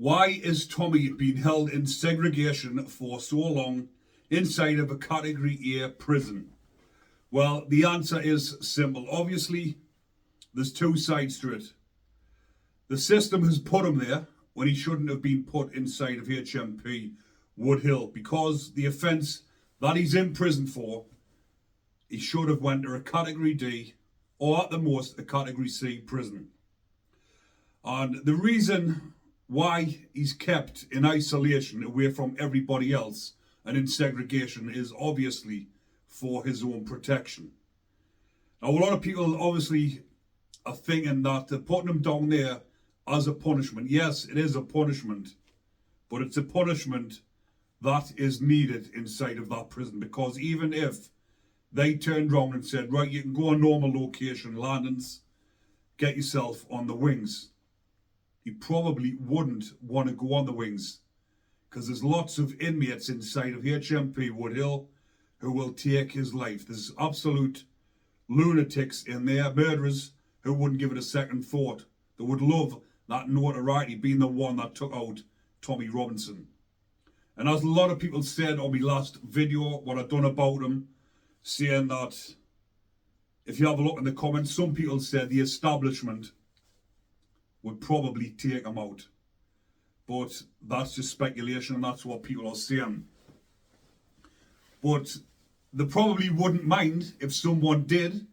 Why is Tommy being held in segregation for so long inside of a Category A prison? Well, the answer is simple. Obviously, there's two sides to it. The system has put him there when he shouldn't have been put inside of HMP Woodhill, because the offence that he's in prison for, he should have went to a Category D or at the most a Category C prison. And the reason why he's kept in isolation away from everybody else and in segregation is obviously for his own protection. Now, a lot of people obviously are thinking that they're putting him down there as a punishment. Yes, it is a punishment, but it's a punishment that is needed inside of that prison, because even if they turned around and said, right, you can go on normal location landings, get yourself on the wings, he probably wouldn't want to go on the wings, because there's lots of inmates inside of HMP Woodhill who will take his life. There's absolute lunatics in there, murderers who wouldn't give it a second thought. They would love that notoriety, being the one that took out Tommy Robinson. And as a lot of people said on my last video, what I've done about him, saying that if you have a look in the comments, some people said the establishment would probably take him out. But that's just speculation, and that's what people are saying. But they probably wouldn't mind if someone did,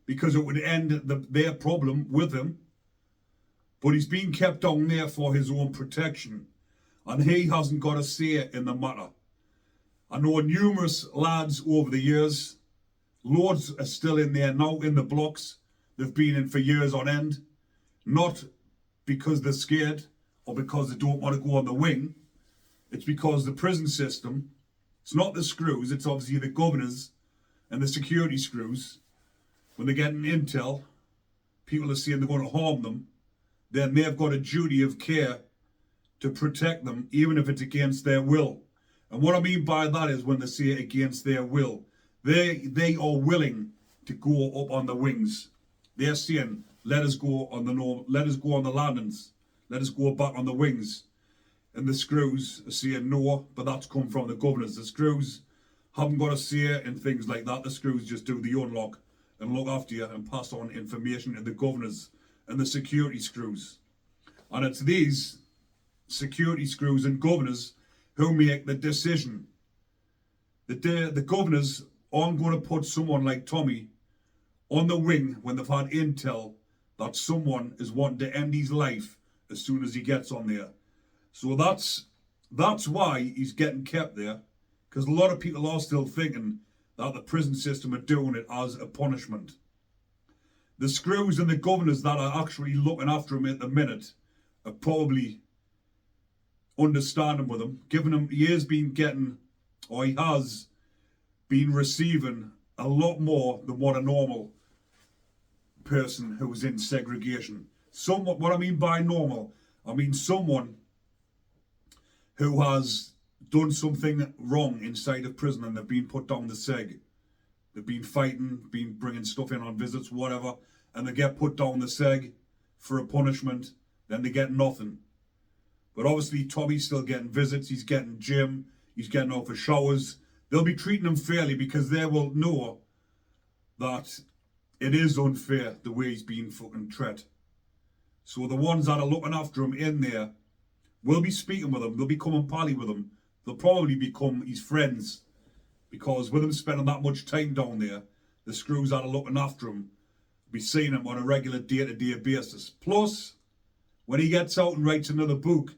because it would end their problem with him. But he's being kept down there for his own protection, and he hasn't got a say in the matter. I know numerous lads over the years, loads are still in there now in the blocks. They've been in for years on end, not because they're scared or because they don't want to go on the wing. It's because the prison system, it's not the screws, it's obviously the governors and the security screws. When they're getting intel, people are saying they're going to harm them, then they've got a duty of care to protect them, even if it's against their will. And what I mean by that is when they say against their will, they are willing to go up on the wings. They're saying, let us go on the landings, let us go back on the wings. And the screws are saying no, but that's come from the governors. The screws haven't got a say in things like that. The screws just do the unlock and look after you and pass on information to the governors and the security screws. And it's these security screws and governors who make the decision. The governors aren't going to put someone like Tommy on the wing when they've had intel that someone is wanting to end his life as soon as he gets on there. So that's why he's getting kept there, because a lot of people are still thinking that the prison system are doing it as a punishment. The screws and the governors that are actually looking after him at the minute are probably understanding with him, giving him, he has been receiving a lot more than what a normal person who was in segregation. What I mean by normal, I mean someone who has done something wrong inside of prison and they've been put down the seg. They've been fighting, been bringing stuff in on visits, whatever, and they get put down the seg for a punishment, then they get nothing. But obviously Tommy's still getting visits, he's getting gym, he's getting out for showers. They'll be treating him fairly because they will know that it is unfair the way he's being fucking treated. So the ones that are looking after him in there will be speaking with him, they'll be coming pally with him. They'll probably become his friends, because with him spending that much time down there, the screws that are looking after him will be seeing him on a regular day-to-day basis. Plus, when he gets out and writes another book,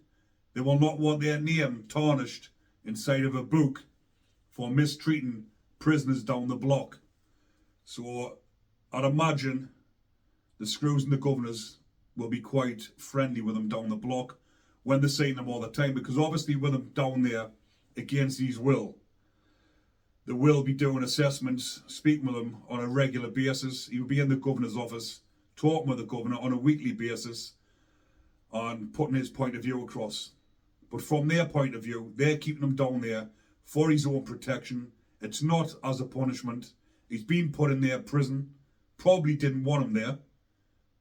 they will not want their name tarnished inside of a book for mistreating prisoners down the block. So I'd imagine the screws and the governors will be quite friendly with him down the block when they're seeing him all the time, because obviously with him down there against his will, they will be doing assessments, speaking with him on a regular basis. He will be in the governor's office, talking with the governor on a weekly basis and putting his point of view across. But from their point of view, they're keeping him down there for his own protection. It's not as a punishment. He's been put in their prison, probably didn't want him there,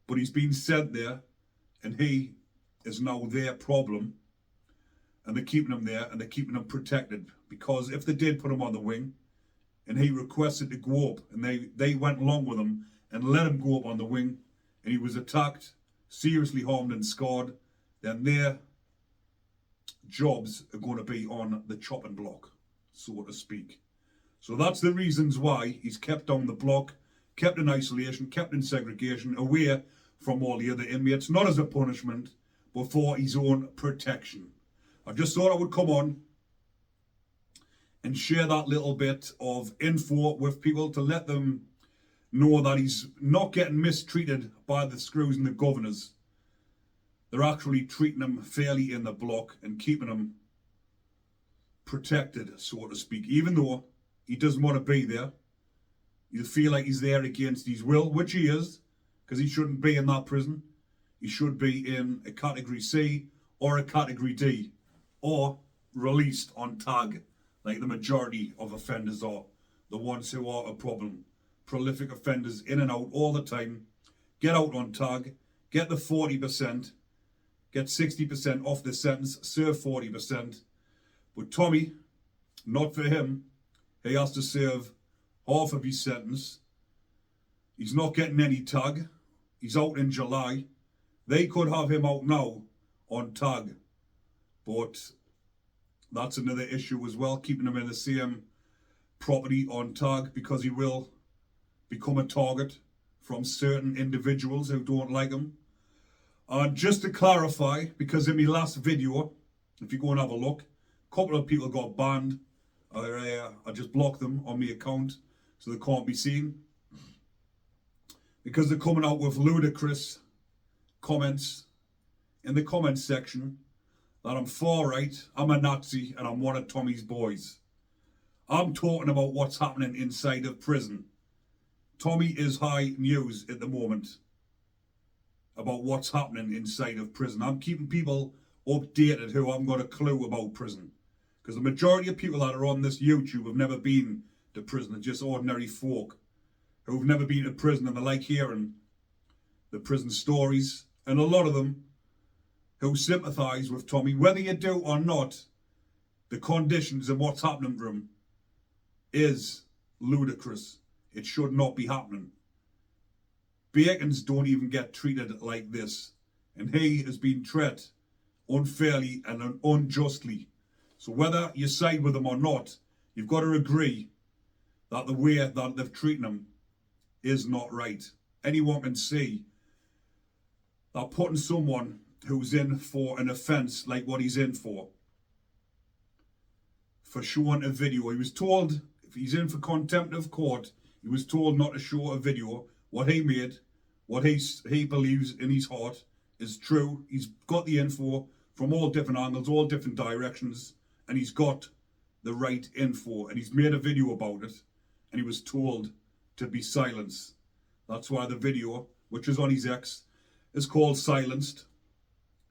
but he's been sent there, and he is now their problem, and they're keeping him there and they're keeping him protected. Because if they did put him on the wing and he requested to go up and they went along with him and let him go up on the wing and he was attacked, seriously harmed and scarred, then their jobs are going to be on the chopping block, so to speak. So that's the reasons why he's kept on the block, kept in isolation, kept in segregation, away from all the other inmates, not as a punishment, but for his own protection. I just thought I would come on and share that little bit of info with people to let them know that he's not getting mistreated by the screws and the governors. They're actually treating him fairly in the block and keeping him protected, so to speak, even though he doesn't want to be there. You feel like he's there against his will, which he is, because he shouldn't be in that prison. He should be in a category C or a category D, or released on tag, like the majority of offenders are, the ones who are a problem. Prolific offenders in and out all the time. Get out on tag, get the 40%, get 60% off the sentence, serve 40%. But Tommy, not for him. He has to serve half of his sentence. He's not getting any tag. He's out in July. They could have him out now on tag. But that's another issue as well, keeping him in the same property on tag, because he will become a target from certain individuals who don't like him. And just to clarify, because in my last video, if you go and have a look, a couple of people got banned. I just blocked them on my account so they can't be seen, because they're coming out with ludicrous comments in the comments section that I'm far right, I'm a Nazi, and I'm one of Tommy's boys. I'm talking about what's happening inside of prison. Tommy is high news at the moment about what's happening inside of prison. I'm keeping people updated who haven't got a clue about prison, because the majority of people that are on this YouTube have never been to prison. They're just ordinary folk who've never been to prison, and they like hearing the prison stories. And a lot of them who sympathise with Tommy, whether you do or not, the conditions and what's happening to him is ludicrous. It should not be happening. Bacons don't even get treated like this, and he has been treated unfairly and unjustly. So whether you side with him or not, you've got to agree that the way that they've treated him is not right. Anyone can see that putting someone who's in for an offence like what he's in for showing a video, he was told if he's in for contempt of court, he was told not to show a video. What he made, what he believes in his heart is true. He's got the info from all different angles, all different directions, and he's got the right info, and he's made a video about it, and he was told to be silenced. That's why the video, which is on his X, is called Silenced.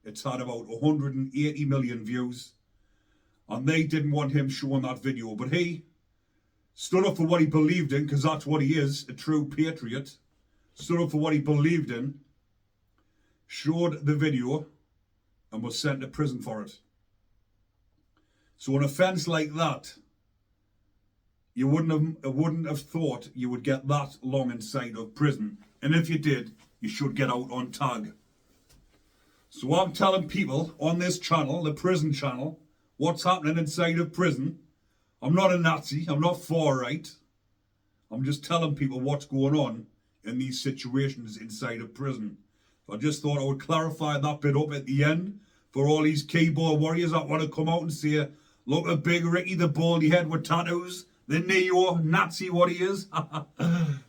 It's had about 180 million views, and they didn't want him showing that video, but he stood up for what he believed in, because that's what he is, a true patriot. Stood up for what he believed in, showed the video, and was sent to prison for it. So an offence like that, you wouldn't have thought you would get that long inside of prison. And if you did, you should get out on tag. So I'm telling people on this channel, the prison channel, what's happening inside of prison. I'm not a Nazi, I'm not far right. I'm just telling people what's going on in these situations inside of prison. So I just thought I would clarify that bit up at the end for all these keyboard warriors that want to come out and say, look at Big Ricky, the baldy head with tattoos, the neo-Nazi what he is.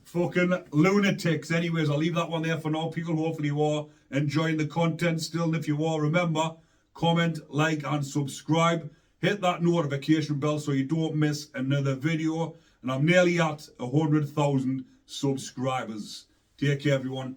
Fucking lunatics. Anyways, I'll leave that one there for now. People hopefully you are enjoying the content still. And if you are, remember, comment, like and subscribe. Hit that notification bell so you don't miss another video. And I'm nearly at 100,000 subscribers. Take care, everyone.